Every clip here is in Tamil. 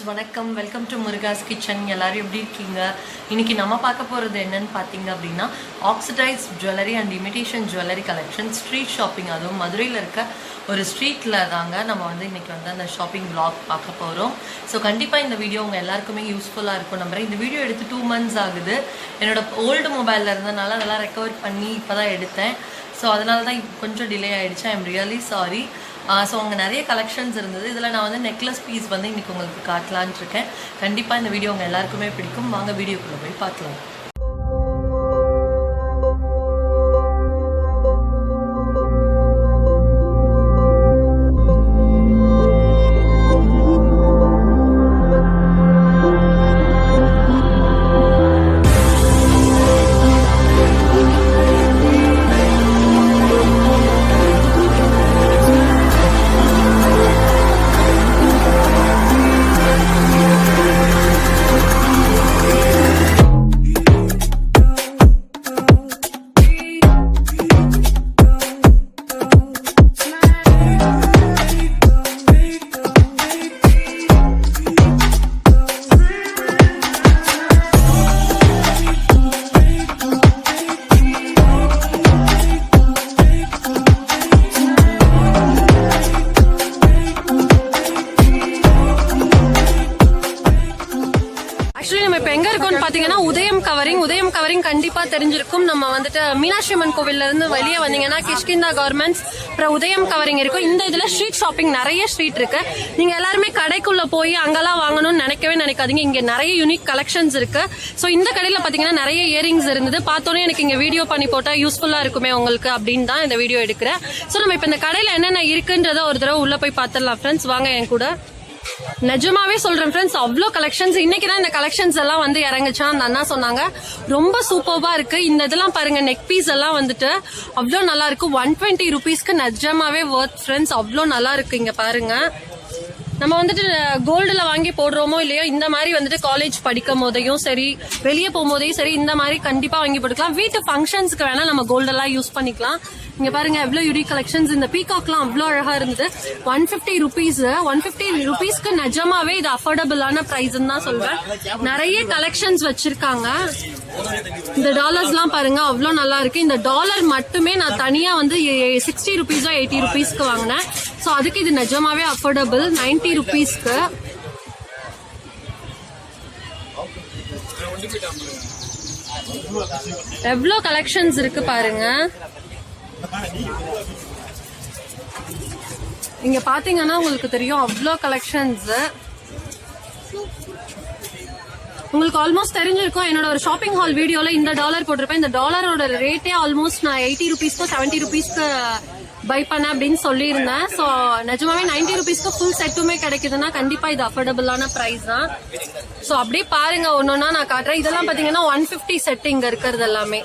வணக்கம். Welcome to Muruga's kitchen. எல்லாரும் எப்படி இருக்கீங்க? இன்னைக்கு நம்ம பார்க்க போகிறது என்னன்னு பார்த்தீங்க அப்படின்னா oxidise jewellery and imitation jewellery collection street shopping. அதுவும் மதுரையில் இருக்க ஒரு ஸ்ட்ரீட்டில் தாங்க நம்ம இன்னைக்கு அந்த ஷாப்பிங் விளாக் பார்க்க போகிறோம். ஸோ கண்டிப்பாக இந்த வீடியோ உங்கள் எல்லாருக்குமே யூஸ்ஃபுல்லாக இருக்கும் நம்புறேன். இந்த வீடியோ எடுத்து 2 months ஆகுது. என்னோட ஓல்டு மொபைலில் இருந்தனால அதெல்லாம் ரெக்கவர் பண்ணி இப்போ தான் எடுத்தேன். ஸோ அதனால தான் கொஞ்சம் டிலே ஆகிடுச்சு. I am really sorry. So அங்கே நிறைய கலெக்ஷன்ஸ் இருந்தது. இதில் நான் நெக்லஸ் பீஸ் இன்றைக்கி உங்களுக்கு காட்டலான்ட்டு இருக்கேன். கண்டிப்பாக இந்த வீடியோ உங்கள் எல்லாருக்குமே பிடிக்கும். வாங்க வீடியோக்குள்ளே போய் பார்க்கலாம். உதயம் கவரிங் கண்டிப்பா தெரிஞ்சிருக்கும். நம்ம மீனாட்சி அம்மன் கோவில்ல இருந்து வெளியே வந்தீங்கன்னா கிஷ்கிந்தா கார்மெண்ட்ஸ் அப்புறம் உதயம் கவரிங் இருக்கும். இந்த இதுல ஸ்ட்ரீட் ஷாப்பிங் நிறைய ஸ்ட்ரீட் இருக்கு. நீங்க எல்லாருமே கடைக்குள்ள போய் அங்கெல்லாம் வாங்கணும்னு நினைக்காதீங்க. இங்க நிறைய யூனிக் கலெக்ஷன்ஸ் இருக்கு. சோ இந்த கடையில பாத்தீங்கன்னா நிறைய இயரிங்ஸ் இருந்தது. பார்த்தோன்னே எனக்கு இங்க வீடியோ பண்ணி போட்டா யூஸ்ஃபுல்லா இருக்குமே உங்களுக்கு அப்படின்னு தான் இந்த வீடியோ எடுக்கிறேன். சோ நம்ம இப்ப இந்த கடையில என்னென்ன இருக்குன்றத ஒரு தடவை உள்ள போய் பாத்துடலாம் ஃப்ரெண்ட்ஸ். வாங்க என் கூட. நிஜமாவே சொல்றேன் ஃப்ரெண்ட்ஸ், அவ்வளோ கலெக்ஷன்ஸ். இன்னைக்கு தான் இந்த கலெக்ஷன்ஸ் எல்லாம் இறங்குச்சா அந்த அண்ணா சொன்னாங்க. ரொம்ப சூப்பர்வா இருக்கு. இந்த இதெல்லாம் பாருங்க, நெக் பீஸ் எல்லாம் அவ்வளோ நல்லா இருக்கு. 120 rupeesக்கு நிஜமாவே வர்த் ஃப்ரெண்ட்ஸ். அவ்வளோ நல்லா இருக்கு. இங்க பாருங்க, நம்ம கோல்டுல வாங்கி போடுறோமோ இல்லையோ, இந்த மாதிரி காலேஜ் படிக்கும் போதையும் சரி, வெளியே போகும்போதையும் சரி, இந்த மாதிரி கண்டிப்பா வாங்கி போட்டுக்கலாம். வீட்டு ஃபங்க்ஷன்ஸ்க்கு வேணா நம்ம கோல்டெல்லாம் யூஸ் பண்ணிக்கலாம். இங்க பாருங்க எவ்வளவு யூனிக் கலெக்ஷன்ஸ். இந்த பீகாக்லாம் அவ்வளோ அழகா இருந்தது. 150 rupees. 150 rupeesக்கு நிஜமாவே இது அஃபோர்டபுளான பிரைஸ் தான் சொல்றேன். நிறைய கலெக்ஷன்ஸ் வச்சிருக்காங்க. இந்த டாலர்ஸ்லாம் பாருங்க அவ்வளோ நல்லா இருக்கு. இந்த டாலர் மட்டுமே நான் தனியா 60 rupees 80 rupeesக்கு வாங்கினேன். ஸோ அதுக்கு இது நிஜமாவே அஃபோர்டபுள். 90 rupeesக்கு. எவ்வளோ கலெக்ஷன்ஸ் இருக்கு பாருங்க. இங்க பாத்தீங்கன்னா உங்களுக்கு தெரியும் அவ்வளோ கலெக்ஷன்ஸ். உங்களுக்கு ஆல்மோஸ்ட் தெரிஞ்சிருக்கும். என்னோட ஒரு ஷாப்பிங் ஹால் வீடியோல இந்த டாலர் போட்டிருப்பேன். இந்த டாலரோட ரேட்டே ஆல்மோஸ்ட் நான் 80 rupeesக்கு 70 rupeesக்கு பை பண்ண அப்படின்னு சொல்லியிருந்தேன். ஸோ நிஜமாவே 90 rupeesக்கு ஃபுல் செட்டுமே கிடைக்குதுன்னா கண்டிப்பா இது அஃபோர்டபுளான பிரைஸ் தான். ஸோ அப்படியே பாருங்க, ஒன்னொன்னா நான் காட்டுறேன். இதெல்லாம் பாத்தீங்கன்னா 150 செட் இங்க இருக்கிறது எல்லாமே.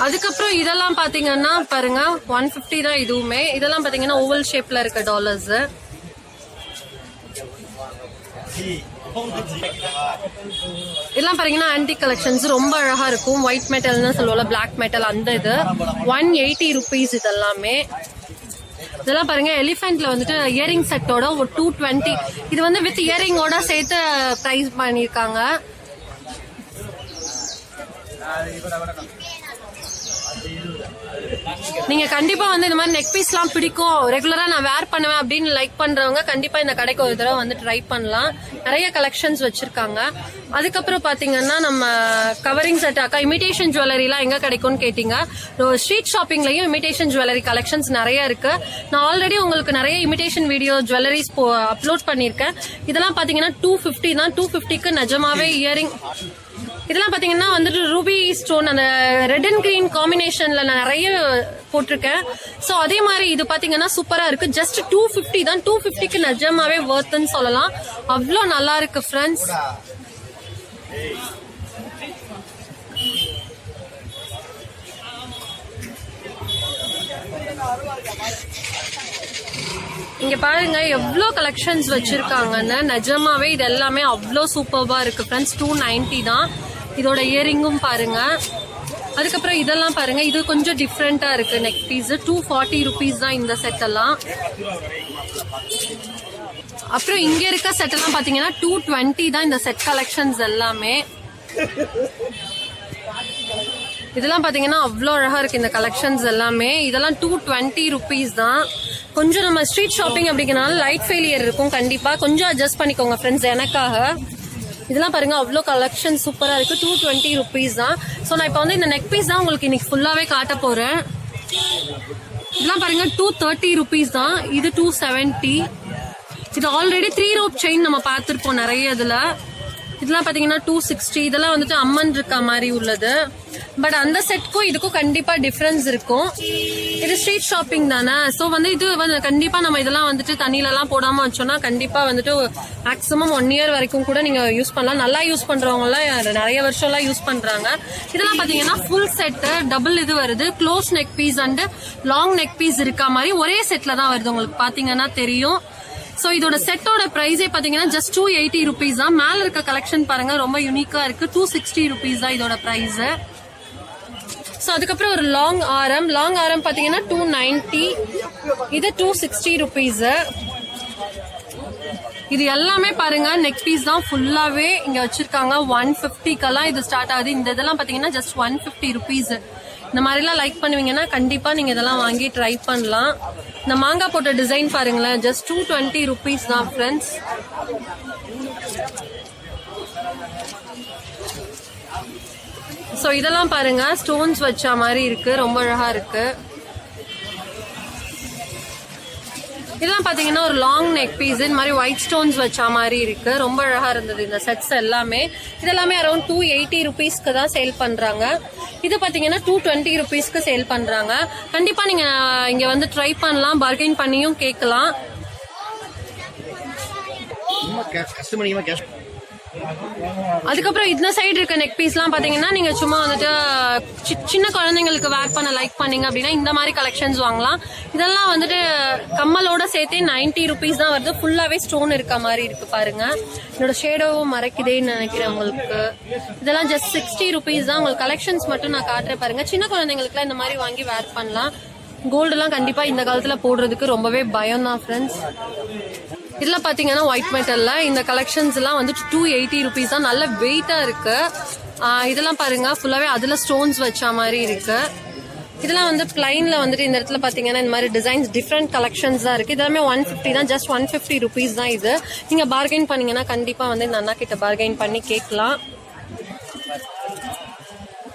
அதுக்கப்புறம் இதெல்லாம் பாத்தீங்கன்னா பாருங்க 150 தான் இதுவுமே. இதெல்லாம் பாத்தீங்கன்னா ஓவல் ஷேப்ல இருக்க டாலர்ஸ். இதெல்லாம் பாத்தீங்கன்னா ஆன்டிக் கலெக்ஷன்ஸ் ரொம்ப அழகா இருக்கும். ஒயிட் மெட்டல்னு சொல்லுவோம்ல, பிளாக் மெட்டல், அந்த இது 180 rupees இதெல்லாமே. இதெல்லாம் பாருங்க எலிஃபென்ட்ல இயரிங் செட்டோட 220. இது வித் இயரிங்கோட சேர்த்து பிரைஸ் பண்ணிருக்காங்க. நீங்க கண்டிப்பா இந்த மாதிரி நெக் பீஸ் எல்லாம் பிடிக்கும், ரெகுலரா நான் வேர் பண்ணுவேன் அப்படின்னு லைக் பண்றவங்க கண்டிப்பா இந்த கடைக்கு ஒரு தடவை ட்ரை பண்ணலாம். நிறைய கலெக்ஷன்ஸ் வச்சிருக்காங்க. அதுக்கப்புறம் பாத்தீங்கன்னா நம்ம கவரிங் செட் அக்கா இமிடேஷன் ஜுவல்லரி எல்லாம் எங்க கிடைக்கும்னு கேட்டீங்க. ஸ்ட்ரீட் ஷாப்பிங்லயும் இமிடேஷன் ஜுவல்லரி கலெக்ஷன்ஸ் நிறைய இருக்கு. நான் ஆல்ரெடி உங்களுக்கு நிறைய இமிடேஷன் வீடியோ ஜுவல்லரிஸ் அப்லோட் பண்ணிருக்கேன். இதெல்லாம் பாத்தீங்கன்னா 250 தான். 250க்கு நிஜமாவே இயரிங். இதெல்லாம் பாத்தீங்கன்னா ரூபி ஸ்டோன், அந்த ரெட் அண்ட் கிரீன் காம்பினேஷன்ல நான் நிறைய போட்டிருக்கேன். சோ அதே மாதிரி இது பாத்தீங்கன்னா சூப்பரா இருக்கு. ஜஸ்ட் 250 தான். 250க்கு நிஜமாவே வர்த்னு சொல்லலாம். அவ்வளோ நல்லா இருக்கு ஃப்ரெண்ட்ஸ். இங்க பாருங்க எவ்வளோ கலெக்ஷன்ஸ் வச்சிருக்காங்கன்னு. நிஜமாவே இது எல்லாமே அவ்வளோ சூப்பர்வா இருக்கு ஃப்ரெண்ட்ஸ். 290 தான். இதோட இயரிங்கும் பாருங்க. அதுக்கப்புறம் இதெல்லாம் பாருங்க, இது கொஞ்சம் டிஃப்ரெண்டா இருக்கு. நெக் பீஸ் 240 rupees தான் இந்த செட் எல்லாம். அப்புறம் இங்க இருக்க செட் எல்லாம் பாத்தீங்கன்னா 220 தான் இந்த செட் கலெக்ஷன்ஸ் எல்லாமே. இதெல்லாம் பாத்தீங்கன்னா அவ்வளோ அழகா இருக்கு இந்த கலெக்ஷன்ஸ் எல்லாமே. இதெல்லாம் 220 rupees தான். கொஞ்சம் நம்ம ஸ்ட்ரீட் ஷாப்பிங் அப்படிங்கறனால லைட் ஃபெயிலியர் இருக்கும், கண்டிப்பா கொஞ்சம் அட்ஜஸ்ட் பண்ணிக்கோங்க ஃப்ரெண்ட்ஸ் எனக்காக. இதெல்லாம் பாருங்க அவ்வளோ கலெக்ஷன் சூப்பரா இருக்கு. 220 rupees தான். ஸோ நான் இப்போ வந்து இந்த நெக் பீஸ் தான் உங்களுக்கு இன்னைக்கு ஃபுல்லாவே காட்ட போறேன். இதெல்லாம் பாருங்க 230 rupees தான். இது 270. இது ஆல்ரெடி 3 rope செயின் நம்ம பார்த்துருப்போம் நிறைய இதுல. இதெல்லாம் பாத்தீங்கன்னா 260. இதெல்லாம் வந்துட்டு அம்மன் இருக்க மாதிரி உள்ளது. பட் அந்த செட்க்கும் இதுக்கும் கண்டிப்பா டிஃபரன்ஸ் இருக்கும். இது ஸ்ட்ரீட் ஷாப்பிங் தானே. ஸோ வந்து இது வந்து கண்டிப்பா நம்ம இதெல்லாம் வந்துட்டு தண்ணியில எல்லாம் போடாம வச்சோம்னா கண்டிப்பா வந்துட்டு மேக்ஸிமம் 1 year வரைக்கும் கூட நீங்க யூஸ் பண்ணலாம். நல்லா யூஸ் பண்றவங்க எல்லாம் நிறைய வருஷம் எல்லாம் யூஸ் பண்றாங்க. இதெல்லாம் பாத்தீங்கன்னா ஃபுல் செட் டபுள் இது வருது. Close neck piece and long neck piece இருக்க மாதிரி ஒரே செட்ல தான் வருது. உங்களுக்கு பாத்தீங்கன்னா தெரியும். சோ இதோட செட்டோட பிரைஸே பாத்தீங்கன்னா ஜஸ்ட் 280 rupees தான். மேல இருக்க கலெக்ஷன் பாருங்க ரொம்ப யூனிக்கா இருக்கு. 260 rupees தான் இதோட பிரைஸ். சோ அதுக்கப்புறம் ஒரு லாங் ஆரம் பாத்தீங்கன்னா 290. இது 260 rupees. இது எல்லாமே பாருங்க நெக் பீஸ் தான் ஃபுல்லாவே இங்க வச்சிருக்காங்க. 150க்கெல்லாம் இது ஸ்டார்ட் ஆகுது. இந்த இதெல்லாம் பாத்தீங்கன்னா ஜஸ்ட் 150 rupees. இந்த மாதிரிலாம் லைக் பண்ணுவீங்கன்னா கண்டிப்பா நீங்க இதெல்லாம் வாங்கி ட்ரை பண்ணலாம். இந்த மாங்காய் போட்ட டிசைன் பாருங்களேன், ஜஸ்ட் 220 rupees தான் ஃப்ரெண்ட்ஸ். சோ இதெல்லாம் பாருங்க ஸ்டோன்ஸ் வச்ச மாதிரி இருக்கு, ரொம்ப அழகா இருக்கு. இதெல்லாம் பாத்தீங்கன்னா ஒரு லாங் நெக் பீஸ், இந்த மாதிரி ஒயிட் ஸ்டோன்ஸ் வச்ச மாதிரி இருக்கு, ரொம்ப அழகா இருந்தது இந்த செட்ஸ் எல்லாமே. இதெல்லாமே அரௌண்ட் 280 rupeesக்கு தான் சேல் பண்றாங்க. இது பாத்தீங்கன்னா 220 rupeesக்கு சேல் பண்றாங்க. கண்டிப்பா நீங்க இங்க வந்து ட்ரை பண்ணலாம், பார்கெயின் பண்ணியும் கேட்கலாம். அதுக்கப்புறம் இந்த சைடு இருக்க நெக் பீஸ் எல்லாம் பாத்தீங்கன்னா நீங்க சும்மா வந்துட்டு சின்ன குழந்தைங்களுக்கு வேர் பண்ண லைக் பண்ணீங்க அப்படின்னா இந்த மாதிரி கலெக்ஷன்ஸ் வாங்கலாம். இதெல்லாம் வந்துட்டு கம்மலோட சேர்த்தே 90 rupees தான் வருது. ஃபுல்லாவே ஸ்டோன் இருக்க மாதிரி இருக்கு பாருங்க. என்னோட ஷேடோவும் மறைக்குதேன்னு நினைக்கிறேன் உங்களுக்கு. இதெல்லாம் ஜஸ்ட் 60 rupees தான். உங்களுக்கு கலெக்ஷன்ஸ் மட்டும் நான் காட்டுறேன் பாருங்க. சின்ன குழந்தைங்களுக்குலாம் இந்த மாதிரி வாங்கி வேர் பண்ணலாம். கோல்டு எல்லாம் கண்டிப்பா இந்த காலத்துல போடுறதுக்கு ரொம்பவே பயம் தான் ஃப்ரெண்ட்ஸ். இதுல பாத்தீங்கன்னா ஒயிட் மெட்டல்ல இந்த கலெக்ஷன்ஸ் எல்லாம் வந்து 280 rupees தான். நல்ல வெயிட்டா இருக்கு. இதெல்லாம் பாருங்க ஃபுல்லாவே அதுல ஸ்டோன்ஸ் வச்ச மாதிரி இருக்கு. இதெல்லாம் வந்து பிளைன்ல வந்துட்டு இந்த இடத்துல பாத்தீங்கன்னா இந்த மாதிரி டிசைன்ஸ் டிஃப்ரெண்ட் கலெக்ஷன்ஸ் தான் இருக்கு. இதெல்லாமே 150 தான். ஜஸ்ட் 150 rupees தான் இது. நீங்க பார்கெயின் பண்ணீங்கன்னா கண்டிப்பா வந்து இந்த அண்ணா கிட்ட பார்கெயின் பண்ணி கேட்கலாம்.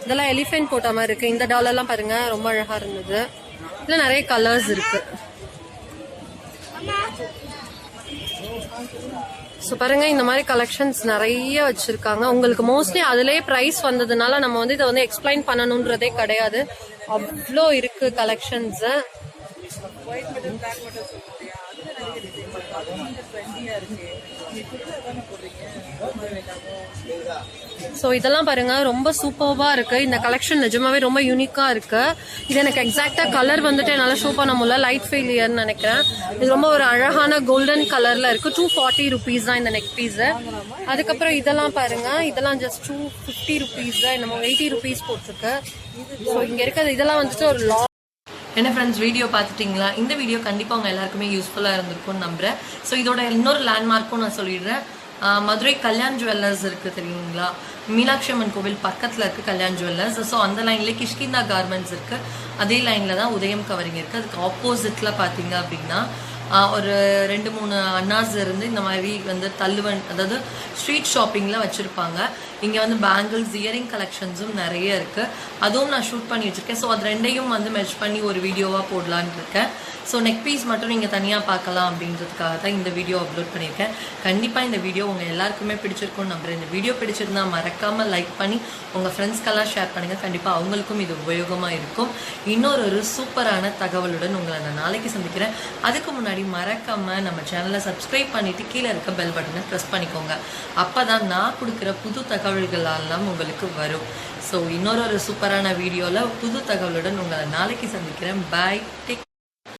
இதெல்லாம் எலிஃபென்ட் போட்ட மாதிரி இருக்கு. இந்த டாலர் எல்லாம் பாருங்க ரொம்ப அழகா இருந்தது. இதுல நிறைய கலர்ஸ் இருக்கு. ஸோ பாருங்க இந்த மாதிரி கலெக்ஷன்ஸ் நிறைய வச்சிருக்காங்க. உங்களுக்கு மோஸ்ட்லி அதுலயே பிரைஸ் வந்ததுனால நம்ம வந்து இதை வந்து எக்ஸ்பிளைன் பண்ணணும்ன்றதே கிடையாது. அவ்வளோ இருக்கு கலெக்ஷன்ஸ். ஸோ இதெல்லாம் பாருங்க ரொம்ப சூப்பர்வா இருக்கு. இந்த கலெக்ஷன் நிஜமாவே ரொம்ப யூனிக்கா இருக்கு. இது எனக்கு எக்ஸாக்டா கலர் வந்துட்டு என்னால ஷோ பண்ண முடியல, லைட் ஃபெயிலியர்னு நினைக்கிறேன். இது ரொம்ப ஒரு அழகான கோல்டன் கலர்ல இருக்கு. 240 rupees தான் இந்த நெக் பீஸ். அதுக்கப்புறம் இதெல்லாம் பாருங்க, இதெல்லாம் ஜஸ்ட் 250 rupees தான். நம்ம 80 rupees போட்டிருக்கு. ஸோ இங்க இருக்கிறது இதெல்லாம் வந்துட்டு ஒரு லாங். என்ன ஃப்ரெண்ட்ஸ், வீடியோ பார்த்துட்டிங்களா? இந்த வீடியோ கண்டிப்பாக உங்கள் எல்லாருக்குமே யூஸ்ஃபுல்லாக இருந்திருக்கும்னு நம்புகிறேன். ஸோ இதோட இன்னொரு லேண்ட்மார்க்கும் நான் சொல்லிடுறேன். மதுரை கல்யாண் ஜுவல்லர்ஸ் இருக்குது தெரியுங்களா? மீனாட்சி அம்மன் கோவில் பக்கத்தில் இருக்குது கல்யாண் ஜுவல்லர்ஸ். ஸோ அந்த லைன்லேயே கிஷ்கிந்தா கார்மெண்ட்ஸ் இருக்குது. அதே லைனில் தான் உதயம் கவரிங் இருக்குது. அதுக்கு ஆப்போசிட்டில் பார்த்தீங்க அப்படின்னா ஒரு 2-3 அண்ணாஸ் இருந்து இந்த மாதிரி வந்து தள்ளுவன், அதாவது ஸ்ட்ரீட் ஷாப்பிங்கில் வச்சுருப்பாங்க. இங்கே வந்து பேங்கிள்ஸ், இயரிங் கலெக்ஷன்ஸும் நிறைய இருக்குது. அதுவும் நான் ஷூட் பண்ணி வச்சுருக்கேன். ஸோ அது ரெண்டையும் வந்து மெர்ஜ் பண்ணி ஒரு வீடியோவாக போடலான்னு இருக்கேன். ஸோ நெக் பீஸ் மட்டும் நீங்கள் தனியாக பார்க்கலாம் அப்படின்றதுக்காக தான் இந்த வீடியோ அப்லோட் பண்ணியிருக்கேன். கண்டிப்பாக இந்த வீடியோ உங்கள் எல்லாருக்குமே பிடிச்சிருக்கும்னு நம்புறேன். இந்த வீடியோ பிடிச்சிருந்தா மறக்காமல் லைக் பண்ணி உங்கள் ஃப்ரெண்ட்ஸ்க்கெல்லாம் ஷேர் பண்ணுங்கள். கண்டிப்பாக அவங்களுக்கும் இது உபயோகமாக இருக்கும். இன்னொரு சூப்பரான தகவலுடன் உங்களை நான் நாளைக்கு சந்திக்கிறேன். அதுக்கு முன்னாடி மறக்காமல் நம்ம சேனலை சப்ஸ்கிரைப் பண்ணிவிட்டு கீழே இருக்க பெல் பட்டனை ப்ரெஸ் பண்ணிக்கோங்க. அப்போ தான் நான் கொடுக்குற புது தகவல்களெல்லாம் உங்களுக்கு வரும். ஸோ இன்னொரு சூப்பரான வீடியோவில் புது தகவலுடன் உங்களை நாளைக்கு சந்திக்கிறேன். பாய், டேக்